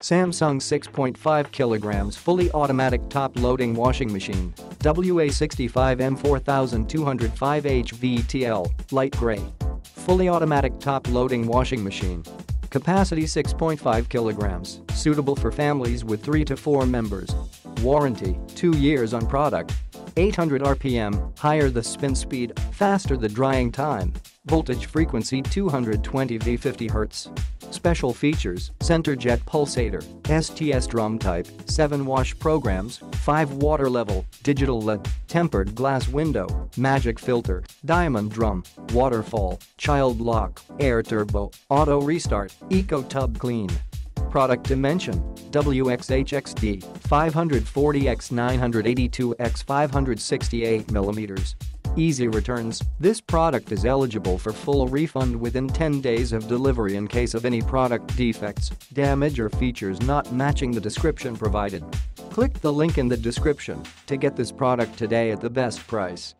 Samsung 6.5 kilograms fully automatic top-loading washing machine. WA65M 4205H VTL, light gray. Fully automatic top-loading washing machine. Capacity 6.5 kilograms, suitable for families with 3 to 4 members. Warranty, 2 years on product. 800 RPM, higher the spin speed, faster the drying time. Voltage frequency 220 V 50 Hz. Special features: center jet pulsator, STS drum type, 7 wash programs, 5 water level, digital LED, tempered glass window, magic filter, diamond drum, waterfall, child lock, air turbo, auto restart, eco tub clean. Product dimension: WXHXD 540x 982x 568 mm. Easy returns. This product is eligible for full refund within 10 days of delivery in case of any product defects, damage or features not matching the description provided. Click the link in the description to get this product today at the best price.